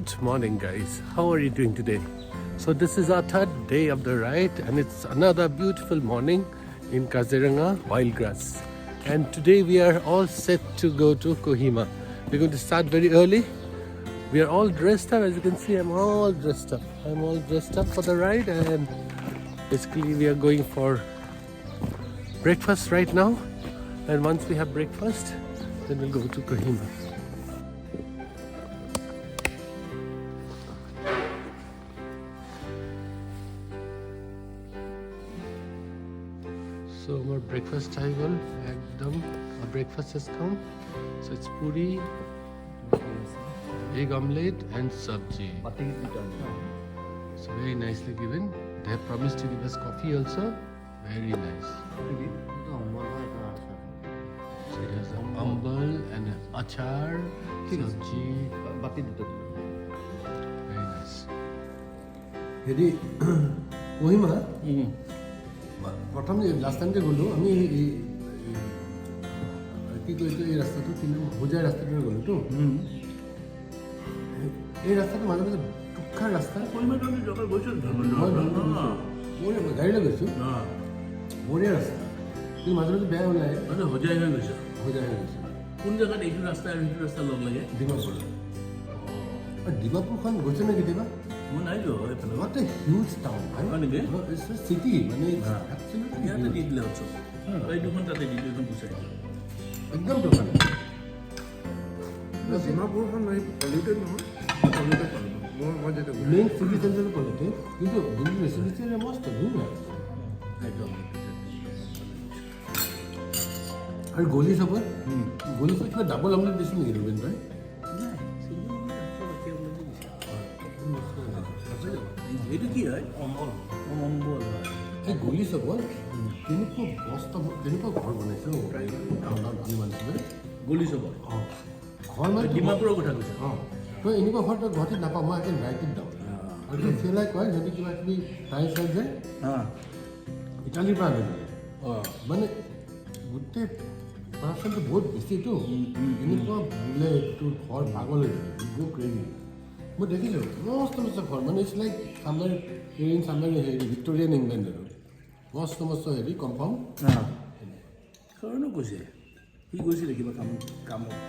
Good morning, guys. How are you doing today? So this is our third day of the ride, and it's another beautiful morning in Kaziranga Wildgrass. And today we are all set to go to Kohima. We're going to start very early. We are all dressed up, as you can see. I'm all dressed up for the ride, and basically we are going for breakfast right now. And once we have breakfast, then we'll go to Kohima. So our breakfast table, our breakfast has come. So it's puri, egg omelette and sabji. So very nicely given. They have promised to give us coffee also. Very nice. So it has an umbal and an achar, sabji. Very nice. হেৰি কহিমা প্ৰথম last time যে গ'লোঁ আমি কি কৈছোঁ এই ৰাস্তাটো কিন্তু হোজাই ৰাস্তাটোৰে গ'লোঁতো এই ৰাস্তাটো মাজে মাজে টুকাৰ ৰাস্তা গাড়ী লৈ গৈছোঁ বঢ়িয়া ৰাস্তা কিন্তু মাজে মাজে বেয়া ওলায় হোজাই হৈ গৈছে হোজাই হৈ গৈছে কোন জেগাত এইটো ৰাস্তা আৰু সেইটো ৰাস্তা লগ লাগে ডিমাপুৰ ডিমাপুৰখন গৈছে নে কেতিয়াবা মই নাই যোৱা এইফালে What a huge town, right? হয় নেকি? No, it's a city. মানে it's absolutely ইয়াতে দি huge. দিলে উৎসৱ এই দুখন তাতে দি দিলে গুচাই দিলে একদম দোকান ডিমাপুৰখন এই পলিউটেড নহয় পলিউটেড মই যেতিয়া মেইন চিটি চেণ্টাৰ কলেতে কিন্তু যোনটো ৰেচিডেঞ্চিয়েল মস্ত ধুনীয়া একদম আৰু গলি চবত কিবা ডাবল অমলেট দিছিল নেকি ৰবীন ভাই এইটো কি হয় অম্বল হয় এই গলি চবত কেনেকুৱা মস্ত কেনেকুৱা ঘৰ বনাইছে আমি মানুহবোৰে গলি চবৰ অঁ ঘৰ মানে ডিমাপুৰৰ কথা কৈছে অঁ তই এনেকুৱা ঘৰ তই গুৱাহাটীত নাপাওঁ মই একে ৰাইটিত যাওঁ আৰু তোৰ ফেলাই কয় যদি কিবা কিবি টাই চাই যায় ইটালীৰ পৰা আনিলে অঁ মানে গোটেই পাৰ্চেণ্টটো বহুত বেছিতো এনেকুৱা বোলে তোৰ ঘৰ পাগল হৈ যায় ক্ৰেজি মই দেখিছোঁ মস্ত মস্ত ঘৰ মানে ইটছ লাইক চামাৰ হেৰি ভিক্টৰিয়ান ইংলেণ্ড আৰু মস্ত মস্ত হেৰি কম্পাউণ্ড কাৰণো কৈছে সি গৈছিলে কিবা কামত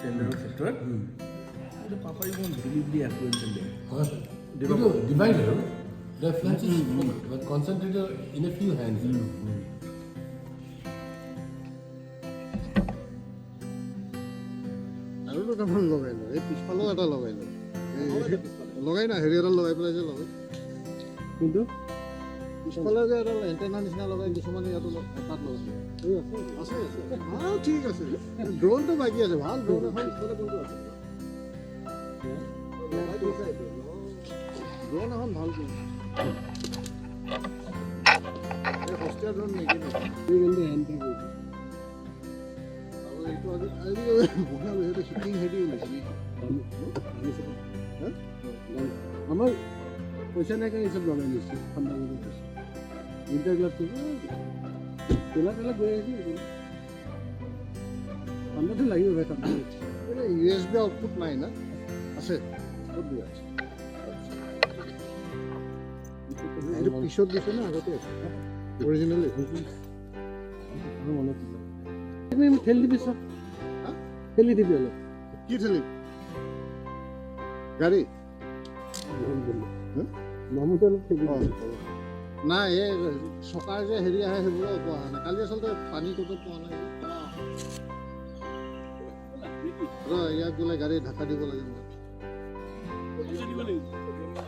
টেণ্ডাৰৰ ক্ষেত্ৰত এইটো পাপাই মোৰ ডেলিভাৰী এপ্লিকেশ্যন দিয়ে ডিভাইড আৰু the flats is concentrated in a few hands আৰু দুটামান লগাই লওঁ এই পিছফালেও এটা লগাই লওঁ লগাই না হেৰি এডাল লগাই পেলাই যে লগাই কিন্তু পিছফালে যে এডাল এণ্টেনা নিচিনা লগাই কিছুমানে ইয়াতো তাত লগাই আছে ভাল ঠিক আছে ড্ৰোনটো বাকী আছে ভাল ড্ৰোন এখন পিছফালে কোনটো আছে ড্ৰোন এখন ভাল এই সস্তীয়া ড্ৰোন নেকি কিন্তু হেণ্ড আৰু এইটো আজি বুঢ়া সেইটো শ্বুটিং হেৰি ওলাইছে নেকি আমাৰ পইচা নাই কাৰণে এইচব লগাই লৈছে ঠাণ্ডা কৰি দিছে উইণ্টাৰ গ্লাছ তেলা গৈ আছে ঠাণ্ডাটো লাগিব ভাই ঠাণ্ডা USB আউটপুট নাই না আছে ক'ত দিয়া আছে এইটো পিছত দিছে না আগতে আছে অৰিজিনেলি মনত ঠেলি দিবি চব ঠেলি দিবি অলপ কি ঠেলি গাড়ী নাই এই চকাৰ যে হেৰি আহে সেইবোৰো পোৱা নাই কালি আচলতে পানী ক'তো পোৱা নাই ইয়াক বোলে গাড়ী ঢাকা দিব লাগে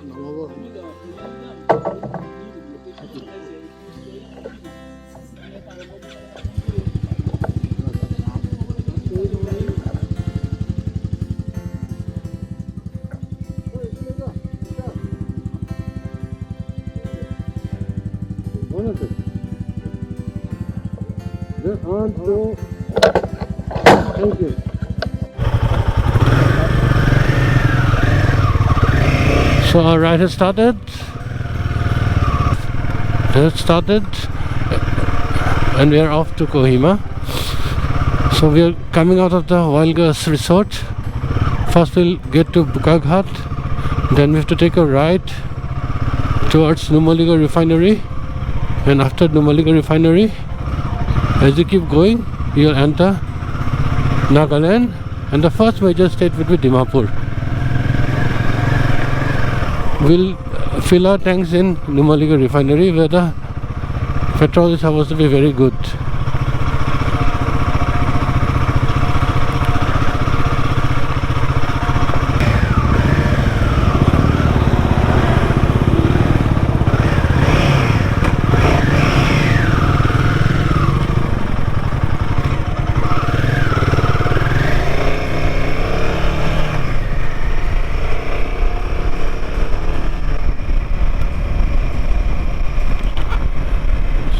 নহ'ব Thank you. So our ride has started. And we are off to Kohima. So we are coming out of the Wildgrass resort. First we'll get to Bukaghat, Then we have to take a right towards Numaligarh Refinery, and after Numaligarh Refinery, as you keep going, you'll enter Nagaland, and the first major state will be Dimapur. We'll fill our tanks in Numaligarh Refinery, where the petrol is supposed to be very good.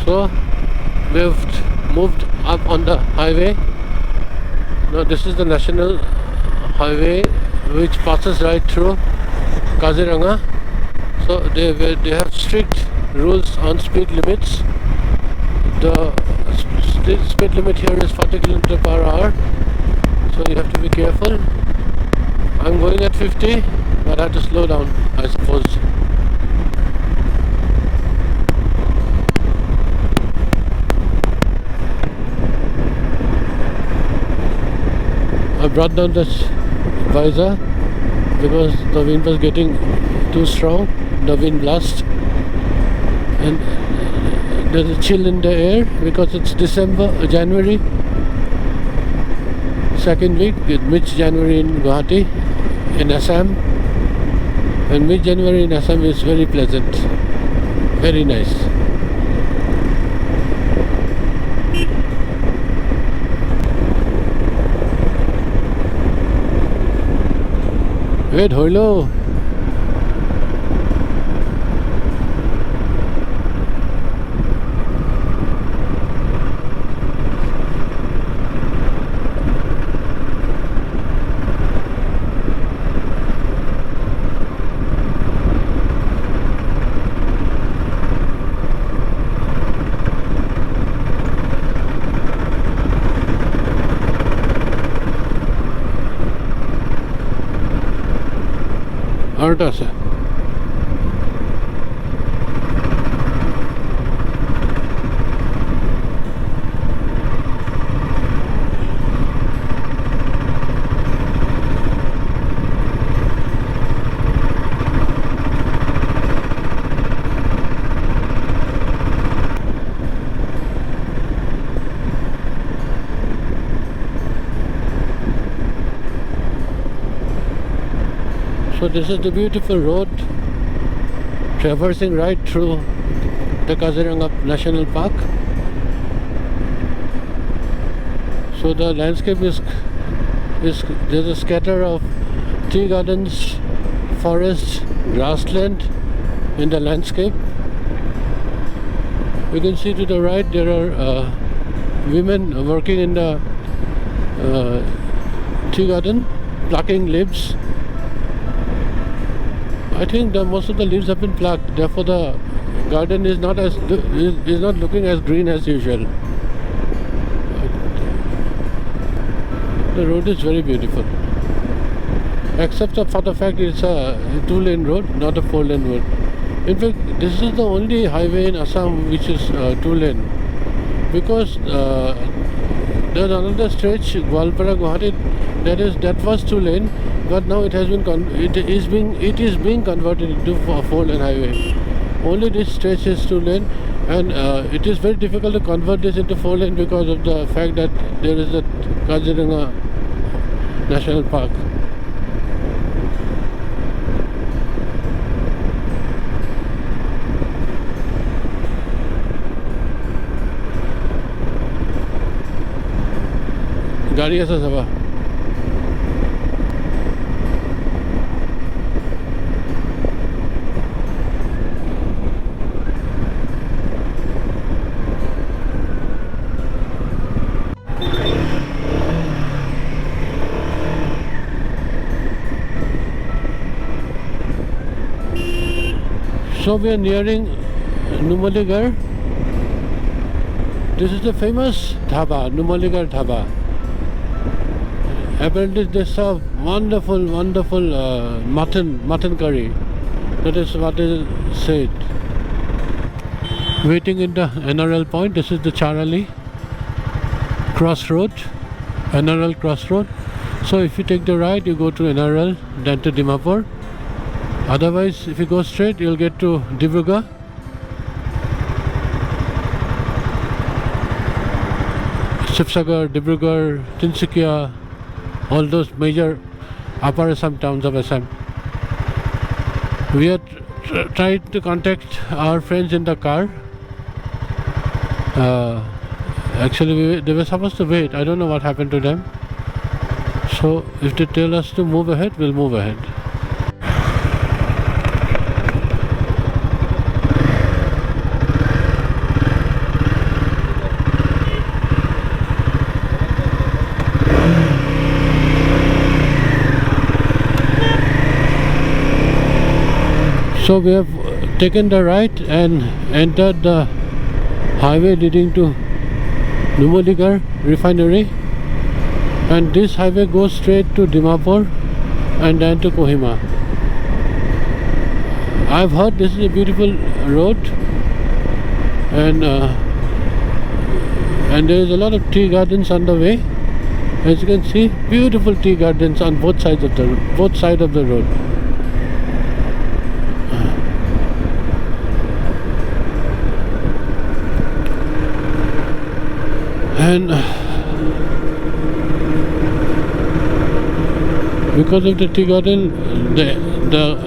So we've moved up on the highway. Now this is the national highway which passes right through Kaziranga. So they have strict rules on speed limits. The speed limit here is 40 km per hour, so you have to be careful. I'm going at 50, but I have to slow down, I suppose. I brought down the visor because the wind was getting too strong, the wind blast, and there's a chill in the air because it's January, second week, mid-January in Guwahati, in Assam, and mid-January in Assam is very pleasant, very nice. Wait, hello. Arta se. So this is the beautiful road traversing right through the Kaziranga National Park. So the landscape is there's a scatter of tea gardens, forests, grassland in the landscape. You can see to the right there are women working in the tea garden, plucking leaves. I think most of the leaves have been plucked, therefore the garden is not looking as green as usual. The road is very beautiful, except for the fact it's a 2-lane road, not a 4-lane road. In fact, this is the only highway in Assam which is 2-lane, because there's another stretch, Gwalpara Guwahati, that was 2-lane. But now it is being converted into a 4-lane highway. Only this stretch is 2-lane, and it is very difficult to convert this into 4-lane because of the fact that there is the Kaziranga National Park. Gari asa saba. So we are nearing Numaligarh. This is the famous dhaba, Numaligarh dhaba. Apparently they serve wonderful mutton curry. That is what is said. Waiting in the NRL point. This is the Charali crossroad, NRL crossroad. So if you take the right, you go to NRL, then to Dimapur. Otherwise, if you go straight, you'll get to Dibrugarh. Sibsagar, Dibrugarh, Tinsukia, all those major upper Assam towns of Assam. We are trying to contact our friends in the car. Actually, they were supposed to wait. I don't know what happened to them. So if they tell us to move ahead, we'll move ahead. So we have taken the right and entered the highway leading to Numaligarh refinery, and this highway goes straight to Dimapur and then to Kohima. I've heard this is a beautiful road, and there is a lot of tea gardens on the way. As you can see, beautiful tea gardens on both sides of the road. And because of the tea garden, the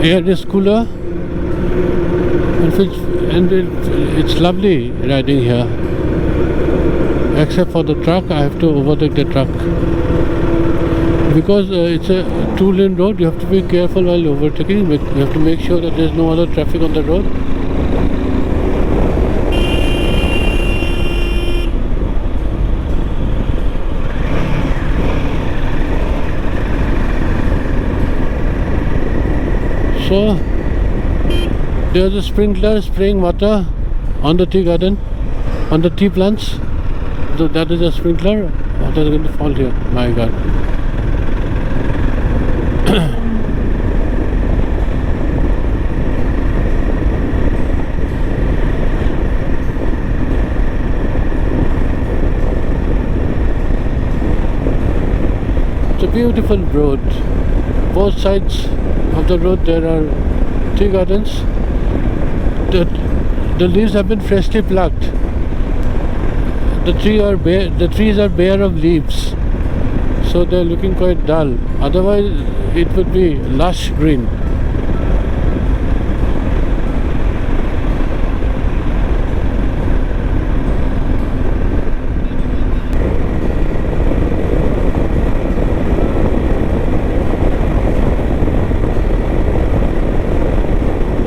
air is cooler, and it's lovely riding here. Except for the truck, I have to overtake the truck. Because it's a two-lane road, you have to be careful while overtaking. You have to make sure that there's no other traffic on the road. So there's a sprinkler spraying water on the tea garden, on the tea plants. So that is a sprinkler. Water is going to fall here. My God. It's a beautiful road. Both sides of the road there are tea gardens. The leaves have been freshly plucked. The trees are bare of leaves, so they're looking quite dull. Otherwise, it would be lush green.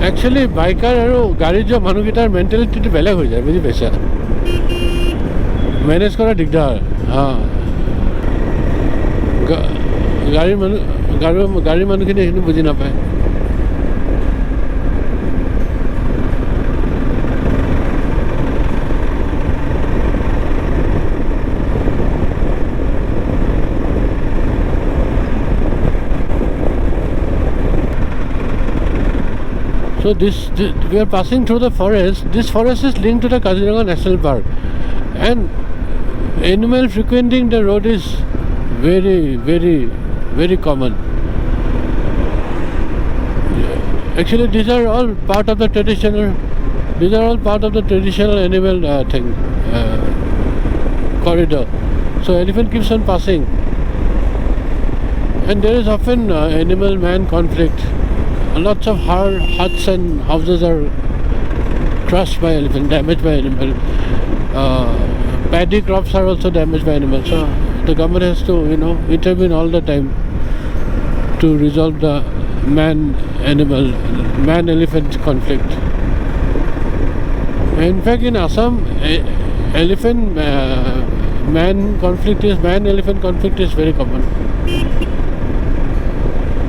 Actually, biker আৰু গাড়ীৰ যে মানুহকেইটাৰ মেণ্টেলিটিটো বেলেগ হৈ যায়, বুজি পাইছা? Manage কৰা দিগদাৰ। গাড়ীৰ মানুহখিনি এইখিনি বুজি নাপায়। So we are passing through the forest. This forest is linked to the Kaziranga National Park, and animal frequenting the road is very, very, very common. Actually, these are all part of the traditional. These are all part of the traditional animal corridor. So elephant keeps on passing, and there is often animal-man conflict. Lots of huts and houses are crushed by elephant, damaged by animal. Paddy crops are also damaged by animals. So the government has to, intervene all the time to resolve the man-elephant conflict. In fact, in Assam, man-elephant conflict is very common.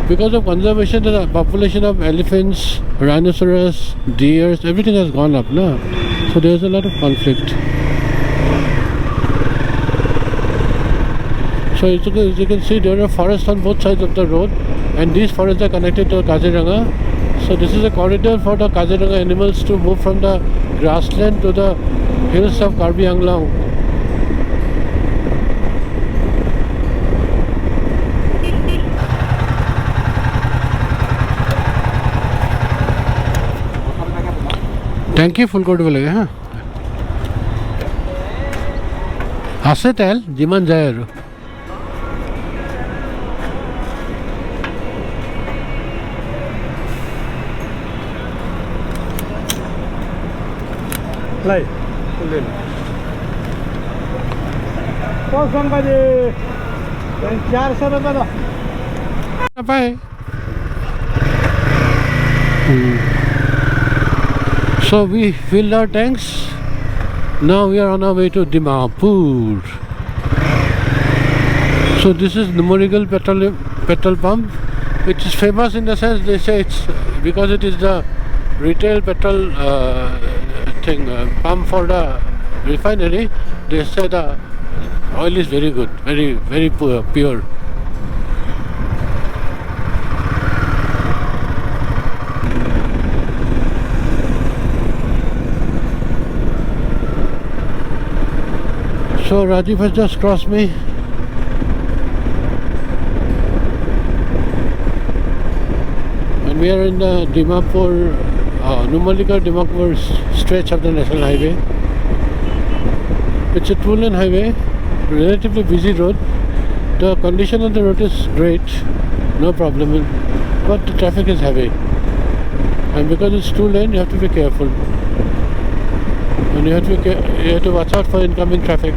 Because of conservation, the population of elephants, rhinoceros, deers, everything has gone up, no? So there's a lot of conflict. So as you can see, there are forests on both sides of the road, and these forests are connected to Kaziranga. So this is a corridor for the Kaziranga animals to move from the grassland to the hills of Karbi Anglong. টেংকি ফুল কৰি দিব লাগে হা আছে তেল যিমান যায় আৰু লাই कौन बाजे 400 रुपये दो নাপায় So we filled our tanks. Now we are on our way to Dimapur. So this is Numerigal petrol pump, which is famous in the sense they say it's because it is the retail petrol pump for the refinery. They say the oil is very good, very pure. So Rajiv has just crossed me. And we are in the Dimapur, Numaligarh Dimapur stretch of the National Highway. It's a two-lane highway, relatively busy road. The condition of the road is great, no problem, but the traffic is heavy. And because it's two-lane, you have to be careful. And you have to watch out for incoming traffic.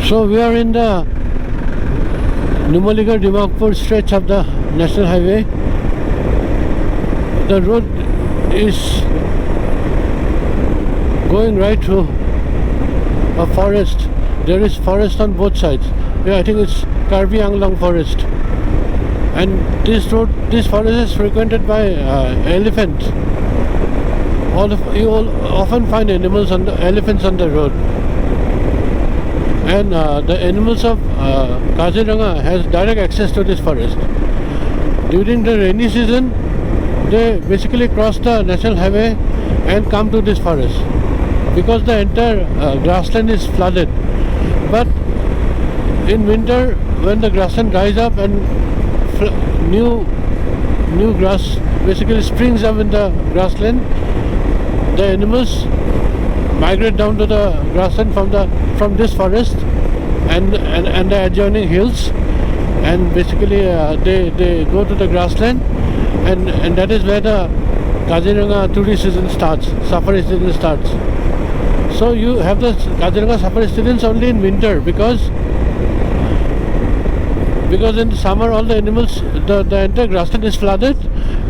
So we are in the Numaligarh Dimapur stretch of the National Highway. The road is going right through a forest. There is forest on both sides. Yeah, I think it's Karbi Anglong forest. And this forest is frequented by elephants. You will often find elephants on the road. And the animals of Kaziranga has direct access to this forest. During the rainy season, they basically cross the national highway and come to this forest because the entire grassland is flooded. But in winter, when the grassland dries up and new grass basically springs up in the grassland, the animals migrate down to the grassland from this forest and the adjoining hills, and basically they go to the grassland, and that is where the Kaziranga tourist season starts, safari season starts. So you have the Kaziranga safari seasons only in winter because in the summer all the animals, the entire grassland is flooded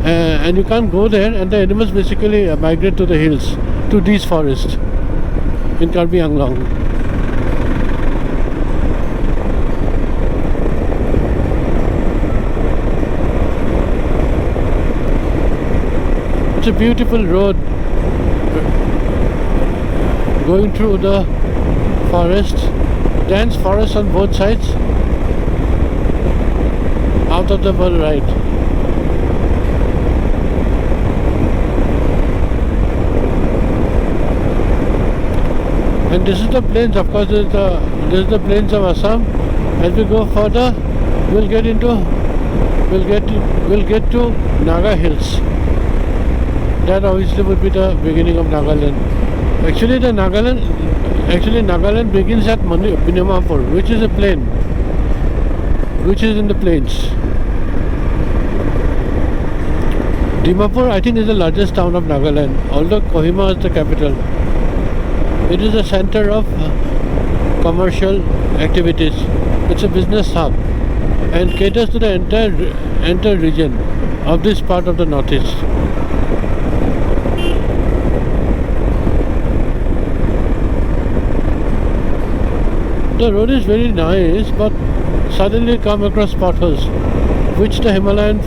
and you can't go there, and the animals basically migrate to the hills, to these forests in Karbi Anglong. It's a beautiful road going through the forest, dense forest on both sides. Out of the world right. And this is the plains, of course. This is the plains of Assam. As we go further, we'll get to Naga Hills. That obviously would be the beginning of Nagaland. Actually, Nagaland begins at Dimapur, which is a plain, which is in the plains. Dimapur, I think, is the largest town of Nagaland, although Kohima is the capital. It is a center of commercial activities. It's a business hub and caters to the entire region of this part of the northeast. The road is very nice, but suddenly come across potholes, which the Himalayan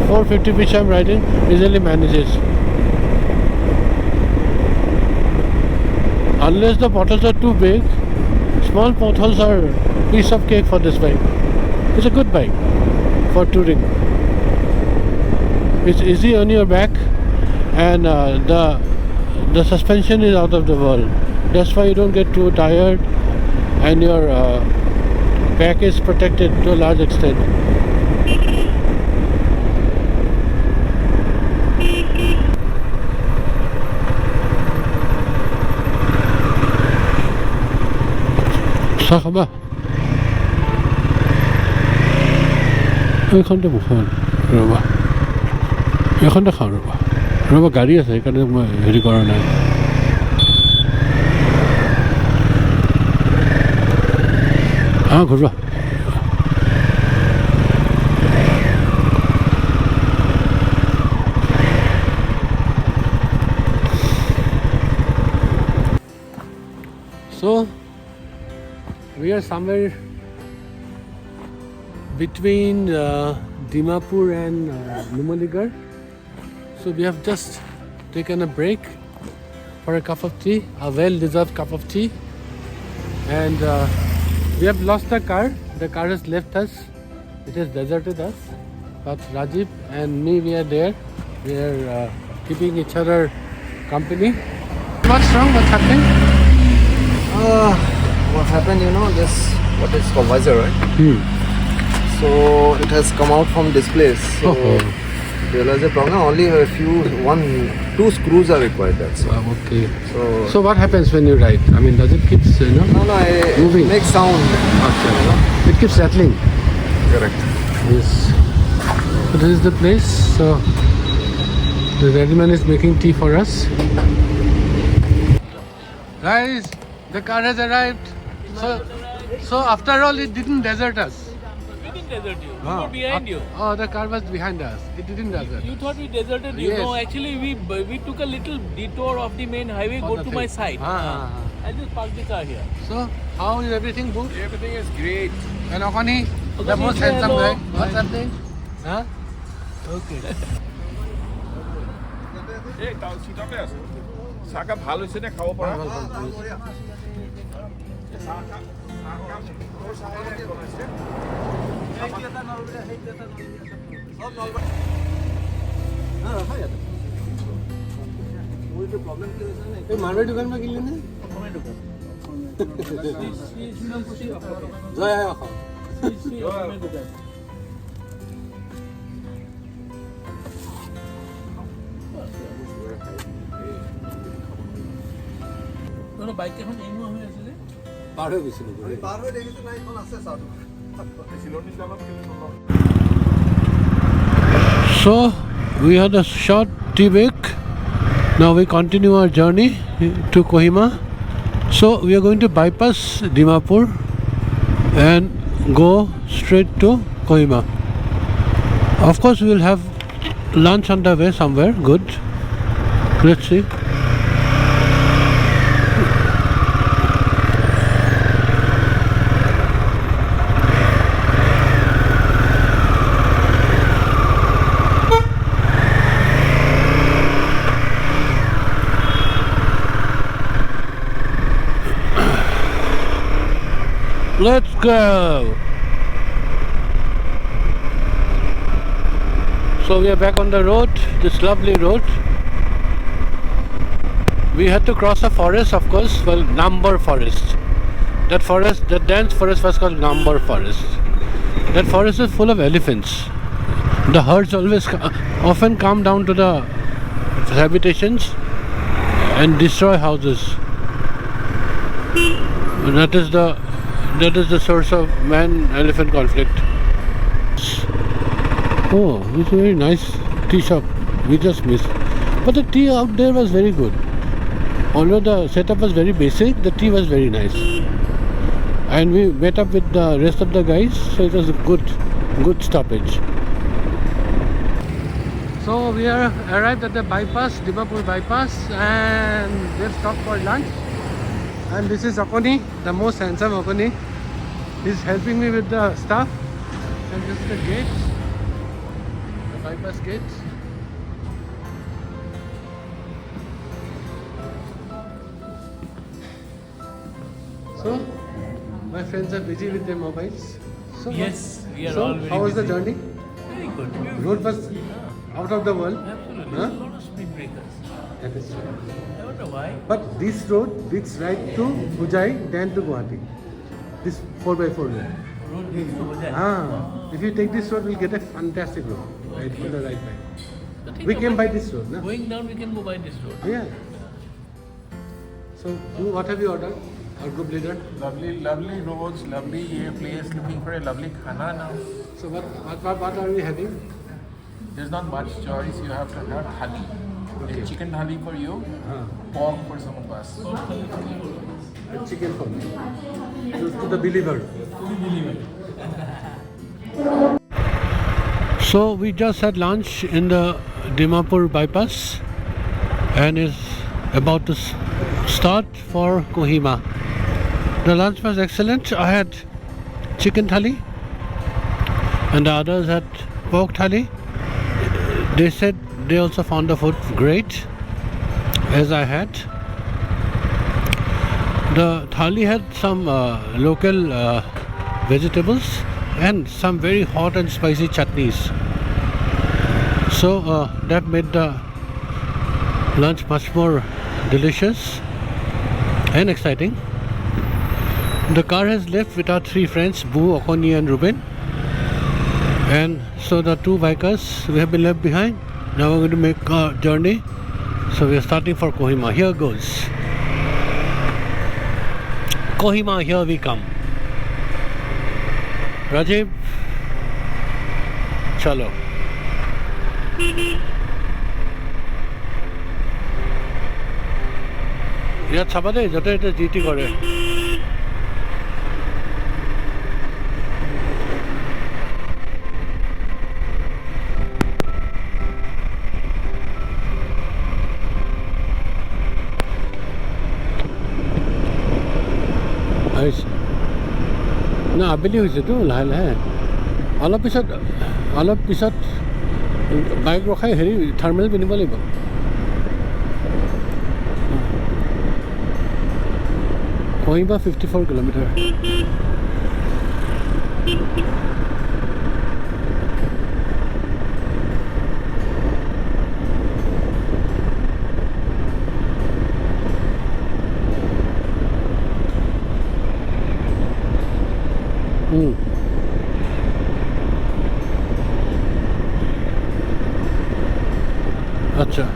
450 which I am riding easily manages. Unless the potholes are too big, small potholes are piece of cake for this bike. It's a good bike for touring. It's easy on your back, and the suspension is out of the world. That's why you don't get too tired, and your back is protected to a large extent. Sakaba. এইখনতে মুখন ৰ'বা এইখনতে খাওঁ ৰ'বা গাড়ী আছে সেইকাৰণে মই হেৰি কৰা নাই ঘূৰোৱা So we are somewhere between Dimapur and Numaligarh. So we have just taken a break for a cup of tea, a well-deserved cup of tea. And we have lost the car. The car has left us. It has deserted us. But Rajiv and me, we are there. We are keeping each other company. What's wrong? What's happening? What happened, this, what is called visor, right? So it has come out from displays. So realize the problem, only two screws are required, that's all. Okay. So what happens when you ride? I mean, does it keep, no, moving? it makes sound. Okay. It keeps rattling. Correct. Yes. So this is the place. So the ready man is making tea for us. Guys, the car has arrived. So after all, it didn't desert us. We didn't desert you. We were behind you. Oh, the car was behind us. It didn't desert. You thought we deserted you. Yes. No, actually we took a little detour of the main highway, go to my side. I'll just park the car here. So how is everything good? Everything is great. And Okani, the Okani, most say handsome hello. guy. What's happening? Huh? Okay. এই তাও শীততে আছে চাহকাপ ভাল হৈছে নে খাব পৰা मारवाड़ी दुकान में किनले ने जय বাইক এখন এমো হৈ আছে যে পাৰ হৈ গৈছিল So we had a short tea break. Now we continue our journey to Kohima. So we are going to bypass Dimapur and go straight to Kohima. Of course we will have lunch on the way somewhere. Good. Let's see. Let's go. So we are back on the road, this lovely road. We had to cross a forest, of course, well, Nambar Forest. That forest, that dense forest was called Nambar Forest. That forest is full of elephants. The herds often come down to the habitations and destroy houses. And that is the source of man-elephant conflict. Oh, it's a very nice tea shop. We just missed. But the tea out there was very good. Although the setup was very basic, the tea was very nice. And we met up with the rest of the guys, so it was a good stoppage. So we are arrived at the bypass, Dimapur bypass, and we've stopped for lunch. And this is Okoni, the most handsome Okoni. He's helping me with the stuff. And this is the gates, the bypass gates. So, my friends are busy with their mobiles. So, Yes, we are so all very how was the busy. journey? Very good. Beautiful. Road was out of the world. Absolutely. Huh? A lot of speed breakers. That is right. I don't know why. But this road leads right to Ujai, then to Guwahati. This 4x4 road. Road leads to Ujjain. If you take this road, we'll get a fantastic road. Right on the right side. So think We of came it. by this road, no? Going down, we can go by this road. Yeah. So, what have you ordered? Our group leader. Lovely roads, lovely place, looking for a lovely khana now. So, what are we having? There's not much choice, you have to have thali. A chicken thali for you, pork for some of us. A chicken for me. To the believer. So we just had lunch in the Dimapur bypass and is about to start for Kohima. The lunch was excellent. I had chicken thali and the others had pork thali. They said they also found the food great, as I had. The thali had some local vegetables and some very hot and spicy chutneys. So that made the lunch much more delicious and exciting. The car has left with our three friends, Boo, Okoni and Ruben. And so the two bikers we have been left behind. Now we're going to make a journey. So we are starting for Kohima. Here goes. Kohima, here we come. Rajiv, chalo. ইয়াত চাবা দেই য'তে ত'তে যি টি কৰে না আবেলি হৈছেতো লাহে লাহে অলপ পিছত বাইক ৰখাই হেৰি থাৰ্মেল পিন্ধিব লাগিব Kohima 54 kilometers. Acha.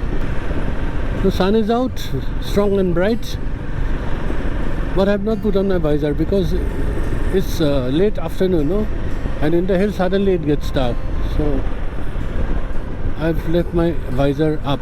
The sun is out, strong and bright. But I have not put on my visor because it's late afternoon, no? And in the hill suddenly it gets dark. So I've left my visor up.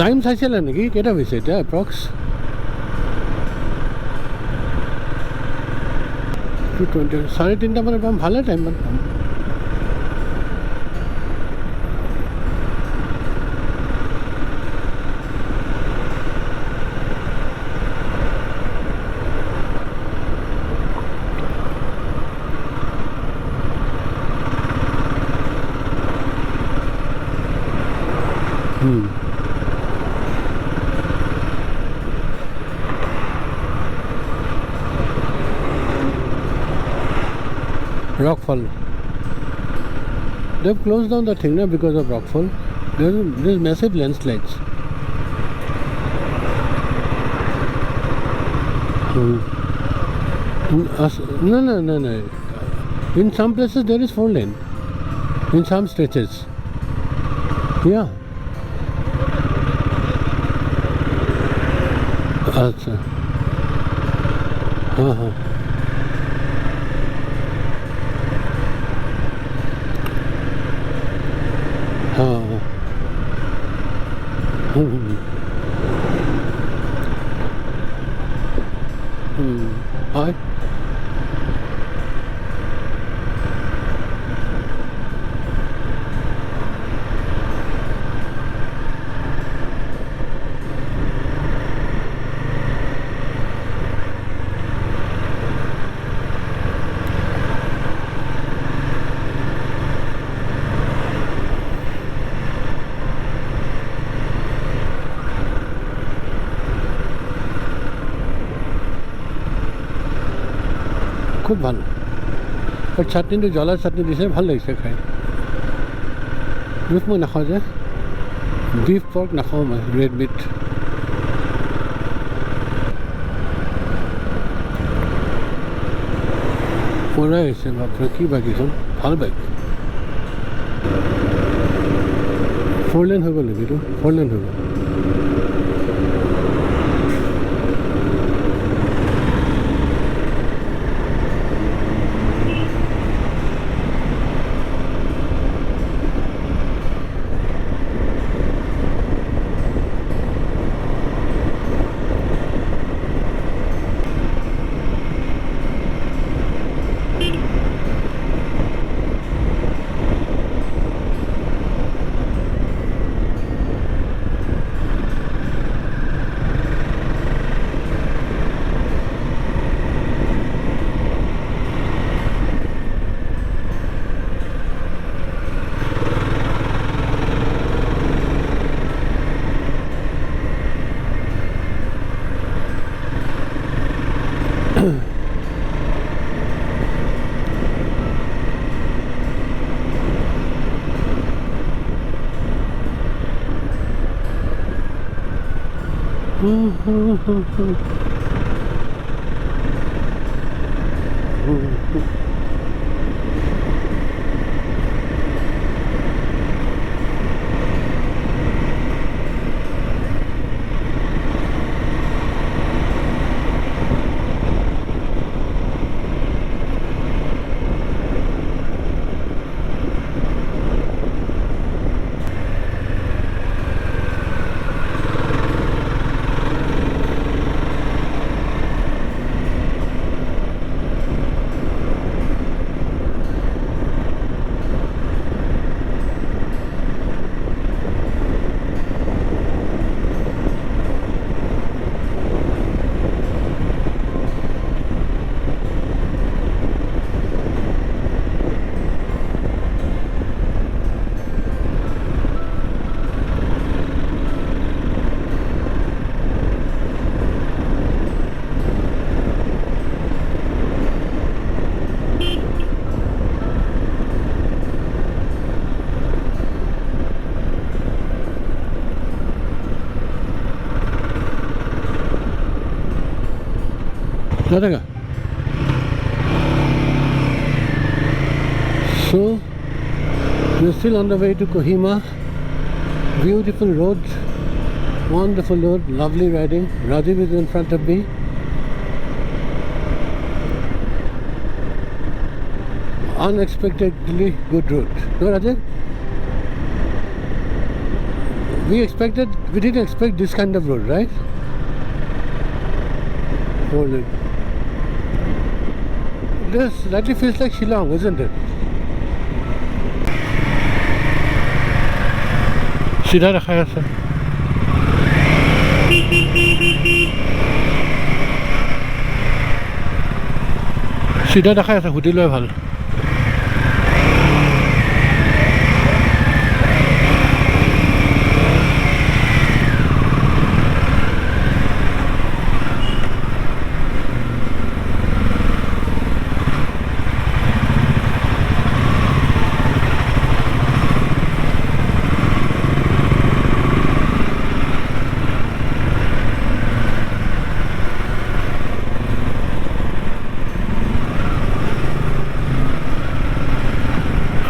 Time চাইছিলে নেকি কেইটা হৈছে এতিয়া approx 2:20 3:30 মানত পাম ভালে টাইমত পাম Rockfall. They've closed down the thing now because of rockfall. There's massive landslides. No. In some places there is 4 lane. In some stretches. Yeah. Acha. Hi. খুব ভালো আর চাটনিটো জ্বলাৰ চাটনি দিছে ভাল লাগিছে খাই বিফ মই নাখাওঁ যে বিফ পৰ্ক নাখাওঁ মই ৰেড মিট পৰাই হৈছে বাপৰে কি বাইকখন ভাল বাইক 4 লেন হৈ গ'ল নেকি এইটো 4 লেন হৈ গ'ল Radhika. So we're still on the way to Kohima. Beautiful road, wonderful road, lovely riding. Rajiv is in front of me. Unexpectedly good road. No, Rajiv? We didn't expect this kind of road, right? This slightly feels like Shillong, isn't it? सीधा रखा है sir सीधा रखा है sir hoodie लोए ভাল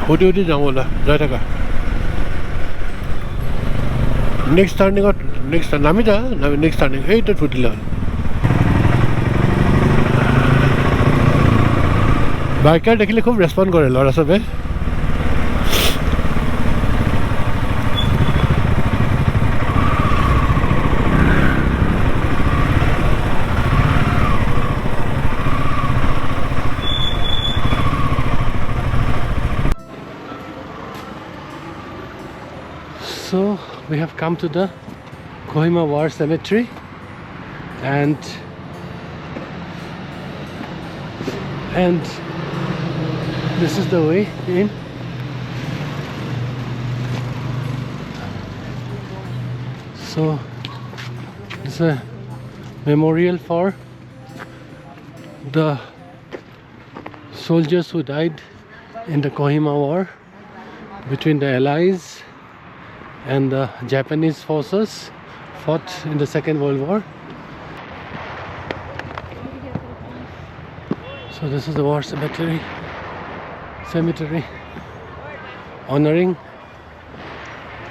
Hudi hudi যাওঁ ব'লা যাই থাকা নেক্সট টাৰ্ণিঙত নামি যা নেক্সট টাৰ্ণিং এইটোত ফুটিলে হ'ল বাইকাৰ দেখিলে খুব ৰেচপণ্ড কৰে ল'ৰা চবে So we have come to the Kohima War Cemetery and this is the way in. So it's a memorial for the soldiers who died in the Kohima War between the Allies and the Japanese forces fought in the Second World War. So this is the war cemetery honoring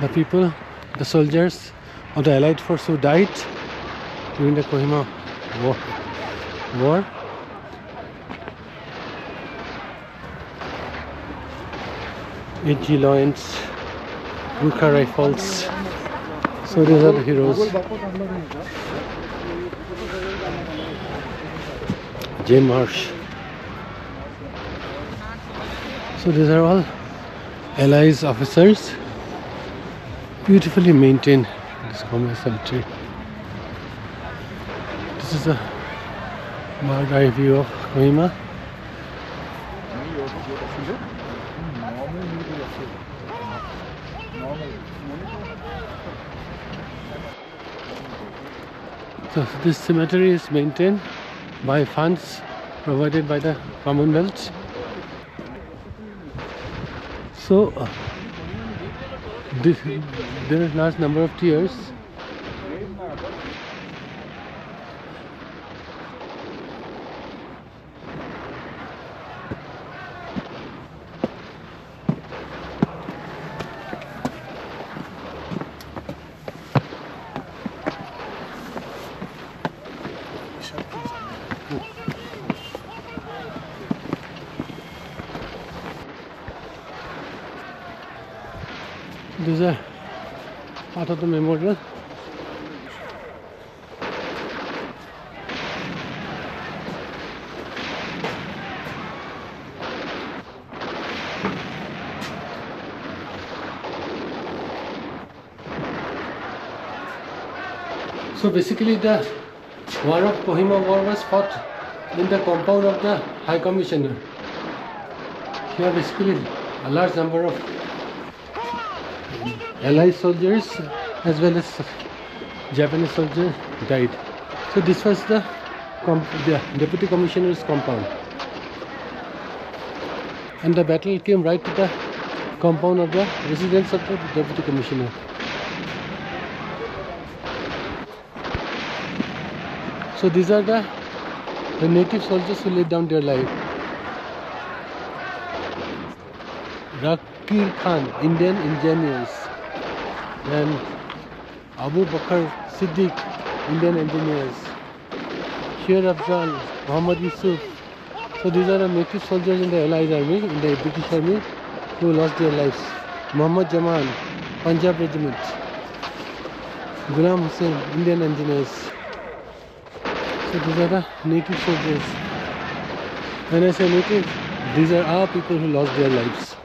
the people, the soldiers of the Allied force who died during the Kohima war. H.G. Lawrence, Gurkha Rifles. So these are the heroes. J. Marsh. So these are all Allies officers, beautifully maintained this Kohima cemetery. This is a bird's eye view of Kohima. So this cemetery is maintained by funds provided by the Commonwealth. So there are large number of tears. These are part of the memorial. So basically the war of Kohima war was fought in the compound of the High Commissioner. Here basically a large number of Allied soldiers as well as Japanese soldiers died. So this was the Deputy Commissioner's compound. And the battle came right to the compound of the residence of the Deputy Commissioner. So these are the native soldiers who laid down their life. Rakir Khan, Indian engineers. Then Abu Bakr Siddiq, Indian engineers. Sher Afzal, Muhammad Yusuf. So these are the native soldiers in the Allied army, in the British army, who lost their lives. Muhammad Jaman, Punjab regiment. Ghulam Hussain, Indian engineers. So these are the native soldiers. When I say native, these are our people who lost their lives.